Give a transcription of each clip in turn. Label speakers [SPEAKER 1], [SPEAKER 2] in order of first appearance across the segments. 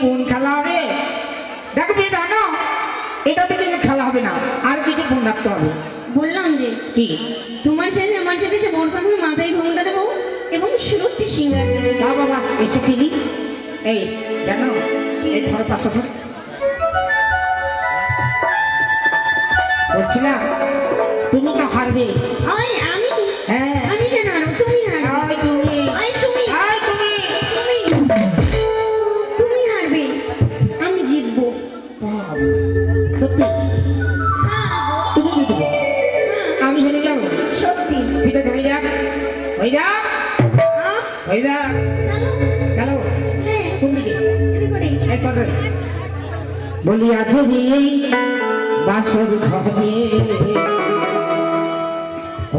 [SPEAKER 1] কোন খেলা হবে? দেখো বিয়ে দাও না, এটাতে কিন্তু খেলা হবে না, আর কিছু ফোন রাখতে হবে।
[SPEAKER 2] বললাম যে
[SPEAKER 1] কি
[SPEAKER 2] তোমার ছেলে আমার ছেলে যে বড় তুমি মাথায় ঘোমটা দেবো এবং সুরক্ষি সিঙ্গার দেবো।
[SPEAKER 1] দাও বাবা এসে ফিরি। এই জানো এই ঘর পাশে ধর বলছিলাম তুমি তো হারবে।
[SPEAKER 2] আয় আমি?
[SPEAKER 1] হ্যাঁ
[SPEAKER 2] আমি কেন হারবো? তুমি হারবে।
[SPEAKER 1] আয় তুমি,
[SPEAKER 2] আয় তুমি,
[SPEAKER 1] আয় তুমি।
[SPEAKER 2] তুমি তুমি হারবে, আমি জিতবো।
[SPEAKER 1] বাবা, সত্যি তুমি জিতবে, আমি হেরে যাবো?
[SPEAKER 2] সত্যি।
[SPEAKER 1] ঠিক আছে হয়ে যাক, হয়ে যাক, হয়ে যাক।
[SPEAKER 2] চলো
[SPEAKER 1] চলো
[SPEAKER 2] হ্যাঁ
[SPEAKER 1] কোন দিকে?
[SPEAKER 2] এদিকে করে।
[SPEAKER 1] এই সরে। বলি আজ বাসর ঘরে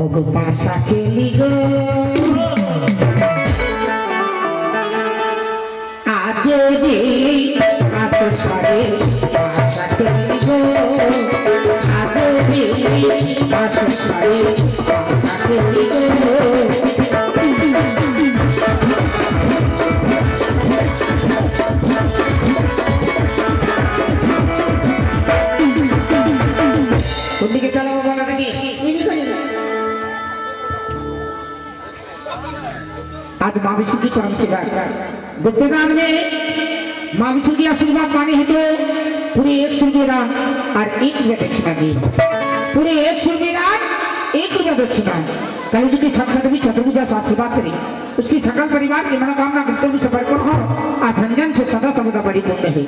[SPEAKER 1] ওগো পাশা খেলি গো, আজ বাসর ঘরে পাশা খেলি গো, আজ বাসর ঘরে পাশা খেলি গো। কোনদিকে চালাবো বলা দেখি?
[SPEAKER 2] এদিকে করে।
[SPEAKER 1] आज माँ विष्णु की परम सेवा गुप्तदान में माँ विष्णु की आशीर्वाद माने है तो पूरे 1 रुपये दान और 1 रुपया दक्षिणा दी, पूरे 1 रुपये दान 1 रुपया दक्षिणा। कल जी की साक्षात भी चतुर्भुजा से आशीर्वाद करें, उसकी सकल परिवार की मनोकामना कर्तव्य से परिपूर्ण हो और धन से सदा सर्वदा परिपूर्ण रहे।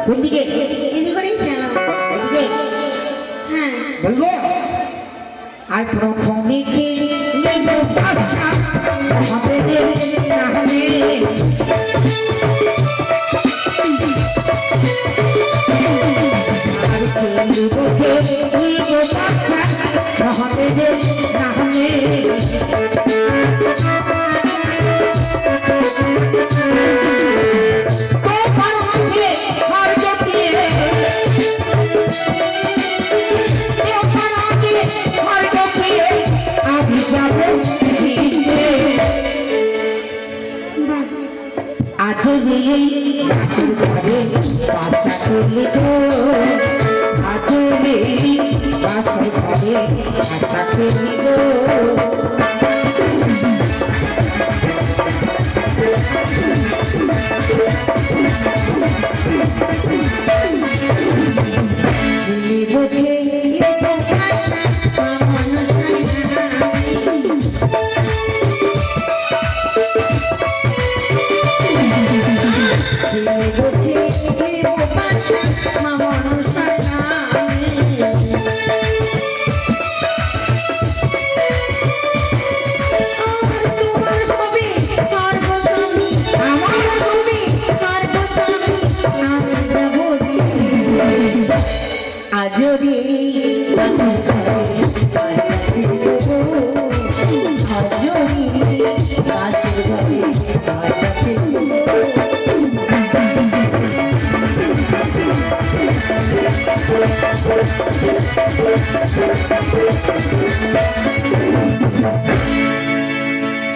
[SPEAKER 1] कुंदी के
[SPEAKER 2] এদিকে করেই চলো। হ্যাঁ
[SPEAKER 1] বলবো আর প্রথমে কে লেবো পাশা হবে নাহলে আর কে লেবো পাশা হবে নাহলে आज बासर घरे पाशा खेली गो, आज बासर घरे पाशा खेली गो।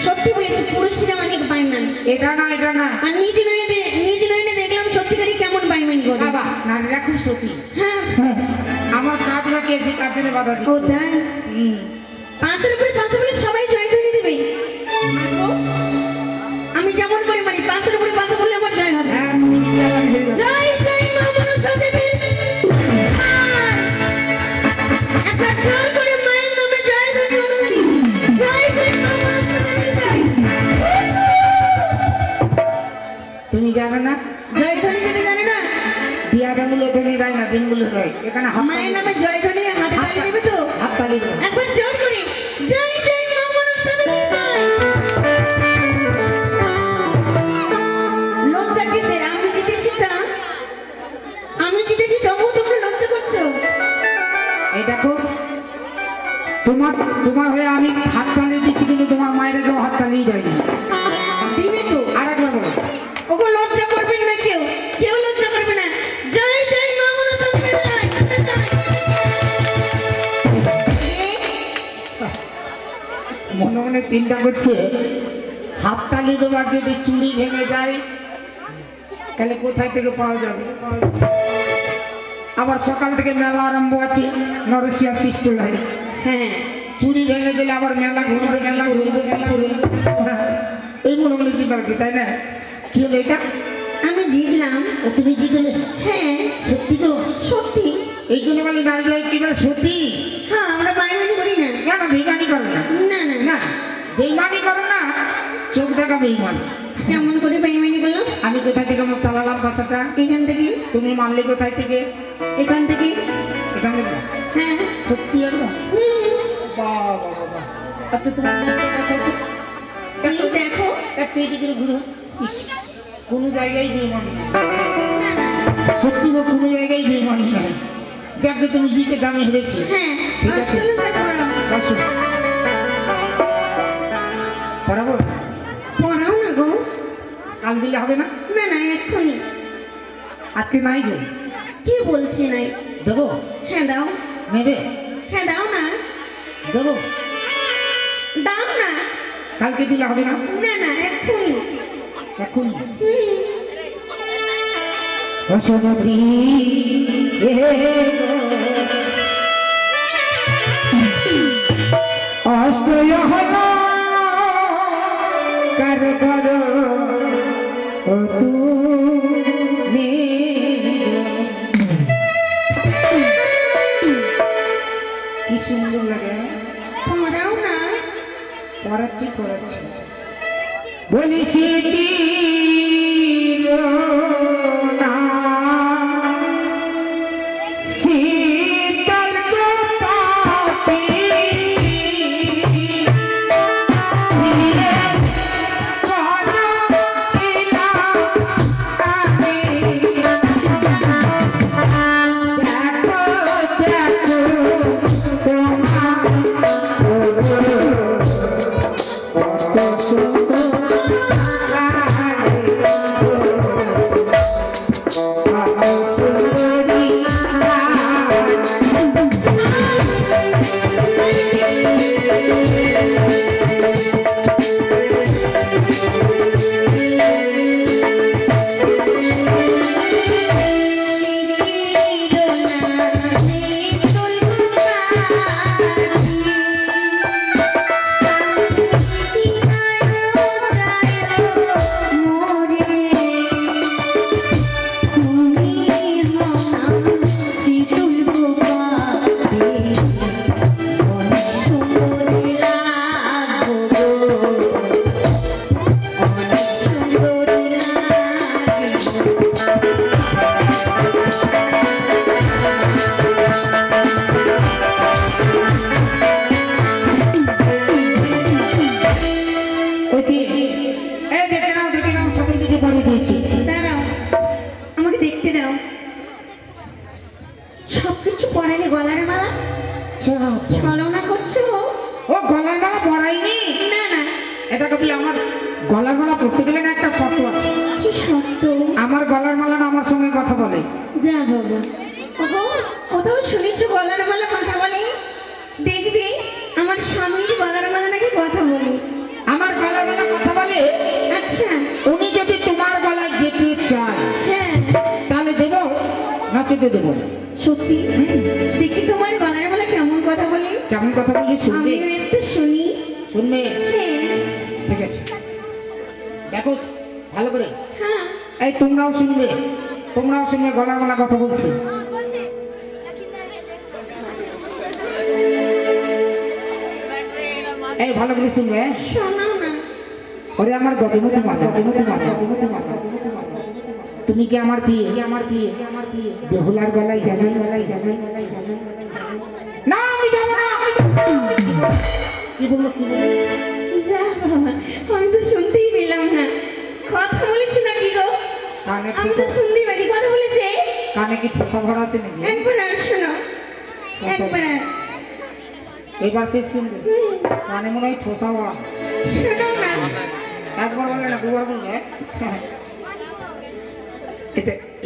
[SPEAKER 2] সত্যি বলেছি পুরুষরা অনেক বাইমান।
[SPEAKER 1] এটা না এটা না,
[SPEAKER 2] আর নিজ নয়নে দেখলাম সত্যিকারই কেমন বাইমানি করে।
[SPEAKER 1] বাবা নারীরা খুব সতী।
[SPEAKER 2] হ্যাঁ
[SPEAKER 1] আমার কাজ বাকি আছে, কাজের বাধা দিই।
[SPEAKER 2] ও তাই? পাঁচের উপরে পাঁচে বলে সবাই জয় করে দেবে। আমি যেমন করে মানি পাঁচের উপরে পাঁচে বললে আমার জয় হবে।
[SPEAKER 1] হ্যাঁ তুমি চালাক হয়ে যাও।
[SPEAKER 2] জয় জয় মা মনসা দেবী। একবার জোর করে মায়ের নামে জয় ধ্বনি অনুধ্বনি। জয় জয় মা মনসা দেবী জয়।
[SPEAKER 1] তুমি জানো না
[SPEAKER 2] জয় ধ্বনি যদি জানে না
[SPEAKER 1] বিয়া ডাঙ্গুলো ধ্বনি দেয় না, দিনগুলো দেয়। এখানে
[SPEAKER 2] মায়ের নামে জয় ধ্বনি হাতে তালি দেবে তো?
[SPEAKER 1] হাত তালি দেবো।
[SPEAKER 2] একবার জোর করে জয় জয় মা মনসা দেবী জয়। লজ্জা কিসের? আমি জিতেছি তা? আমি জিতেছি তবুও তোমরা লজ্জা করছো?
[SPEAKER 1] এই দেখো তোমার হয়ে আমি হাত তালি দিচ্ছি, কিন্তু তোমার মায়ের কেউ হাত তালিয়ে দেয়নি।
[SPEAKER 2] দিবে তো?
[SPEAKER 1] আর একবার বলো।
[SPEAKER 2] ওগো লজ্জা করবে না, কেউ লজ্জা করবে না। জয় জয় মা মনসা দেবী জয়।
[SPEAKER 1] মনে মনে চিন্তা করছে হাত তালি দেবার যদি চুড়ি ভেঙে যায় তাহলে কোথায় থেকে পাওয়া যাবে? আবার সকাল থেকে মেলা আরম্ভ আছে নরসিয়া সৃষ্টিলায়।
[SPEAKER 2] হ্যাঁ
[SPEAKER 1] চুরি ভেঙে গেলে আবার মেলা ঘুরবে মেলা ঘুরবে মেলা ঘুরবে। হ্যাঁ, এই মনে মনে দিতে পারবি তাই না? কি হলো এটা?
[SPEAKER 2] আমি জিতলাম।
[SPEAKER 1] ও তুমি জিতলে?
[SPEAKER 2] হ্যাঁ
[SPEAKER 1] সত্যি তো?
[SPEAKER 2] সত্যি।
[SPEAKER 1] এই জন্য বলি নারীরা একেবারে সত্যি।
[SPEAKER 2] হ্যাঁ আমরা বাইমানি করি না।
[SPEAKER 1] না না বেইমানি করো না।
[SPEAKER 2] না না
[SPEAKER 1] না বেইমানি করো না, চোখ দেখা বেইমান।
[SPEAKER 2] কেমন করে বাইমানি করলাম?
[SPEAKER 1] আমি কোথায় থেকে মুখ চালালাম বাসাটা?
[SPEAKER 2] এখান থেকে।
[SPEAKER 1] তুমি মারলে কোথায় থেকে?
[SPEAKER 2] এখান থেকে।
[SPEAKER 1] এখান থেকে?
[SPEAKER 2] হ্যাঁ
[SPEAKER 1] সত্যি একদম? বাহ বাহ বাহ। আচ্ছা তোমার মুখটা দেখাও তো।
[SPEAKER 2] এই দেখো।
[SPEAKER 1] একটু এদিকে ঘুরো। ইস, কোনো জায়গায় বেইমানি নেই।
[SPEAKER 2] না না
[SPEAKER 1] সত্যি গো, কোনো জায়গায় বেইমানি নাই। যাকে তুমি জিতে দামে হেরেছি।
[SPEAKER 2] হ্যাঁ
[SPEAKER 1] ঠিক আছে।
[SPEAKER 2] আসলে পড়াও।
[SPEAKER 1] বসো। পড়াবো?
[SPEAKER 2] পড়াও না গো।
[SPEAKER 1] কাল দিলে হবে না?
[SPEAKER 2] না না এক্ষুনি।
[SPEAKER 1] আজকে নাই গো।
[SPEAKER 2] কি বলছি নাই?
[SPEAKER 1] দেবো?
[SPEAKER 2] হ্যাঁ দাও।
[SPEAKER 1] নেবে?
[SPEAKER 2] হ্যাঁ দাও না।
[SPEAKER 1] দেবো?
[SPEAKER 2] দাও না।
[SPEAKER 1] কালকে দিলে হবে না?
[SPEAKER 2] না না এক্ষুনি।
[SPEAKER 1] এখন
[SPEAKER 2] হুম।
[SPEAKER 1] বসমতি অষ্টয় হল কার কর ও তুমি কি সুন্দর লাগে।
[SPEAKER 2] পড়াও না।
[SPEAKER 1] পড়াচ্ছি পড়াচ্ছি বলি স্মৃতি না শীতল গোপাপি
[SPEAKER 2] দাঁড়াও আমাকে দেখতে দাও। সবকিছু পড়ালে গলার মালা ছলনা করছো?
[SPEAKER 1] ও গলার মালা পরাইনি।
[SPEAKER 2] না না
[SPEAKER 1] এটা কবি আমার গলার মালা পরতে গেলে না একটা শর্ত আছে।
[SPEAKER 2] কি সত্য?
[SPEAKER 1] আমার গলার মালা না আমার সঙ্গে কথা বলে।
[SPEAKER 2] যা বাবা। ওগো কোথাও শুনেছো গলার মালা কথা বলে? দেখবি আমার স্বামীর গলার মালা নাকি কথা বলে।
[SPEAKER 1] আমার গলার মালা কথা বলে।
[SPEAKER 2] আচ্ছা
[SPEAKER 1] উনি যদি তোমার গলায় যেতে চায়
[SPEAKER 2] হ্যাঁ
[SPEAKER 1] তাহলে দেবো, নচেতে দেবো না।
[SPEAKER 2] সত্যি? দেখি তোমার গলার মালা কেমন কথা বলে।
[SPEAKER 1] কেমন কথা বলি শুনবে?
[SPEAKER 2] আমিও একটু শুনি।
[SPEAKER 1] শুনবে?
[SPEAKER 2] হ্যাঁ
[SPEAKER 1] ঠিক আছে, দেখো ভালো করে।
[SPEAKER 2] হ্যাঁ
[SPEAKER 1] এই তোমরাও শুনবে, তোমরাও শুনবে গলার মালা কথা বলছে। এই ভালো করে শুনবে।
[SPEAKER 2] শোনাও না।
[SPEAKER 1] ওরে আমার গতিমতি মাতা, তুমি কি আমার বিয়ে বেহুলার গলায় যাবে? না আমি যাবো না। কি বললো কি বললো?
[SPEAKER 2] যা বাবা আমি তো শুনতেই পেলাম না। কথা বলেছে নাকি গো?
[SPEAKER 1] কানে
[SPEAKER 2] আমি তো শুনতেই পারি কথা বলেছে।
[SPEAKER 1] কানে কি ঠোসা ভরা আছে নাকি?
[SPEAKER 2] একবার আর শোনো একবার আর।
[SPEAKER 1] এবার শেষ কিন্তু কানে মনে হয় ঠোসা ভরা।
[SPEAKER 2] শোনো না।
[SPEAKER 1] একবার বললে না দুবার বলবে।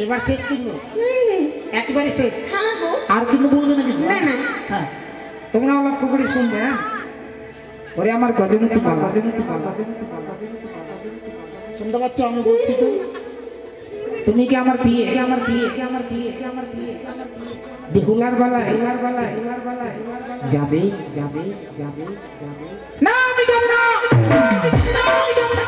[SPEAKER 1] এবার শেষ কিন্তু একবারে শেষ।
[SPEAKER 2] হ্যাঁ গো।
[SPEAKER 1] আর কিন্তু বলবে না কিন্তু।
[SPEAKER 2] না না
[SPEAKER 1] হ্যাঁ তোমরাও লক্ষ্য করে শুনবে। হ্যাঁ ওরে আমার গজমতি মালা, শুনতে পাচ্ছ আমি বলছি তো? তুমি কি আমার বিয়ে বেহুলার গলায় যাবে না আমি যাব না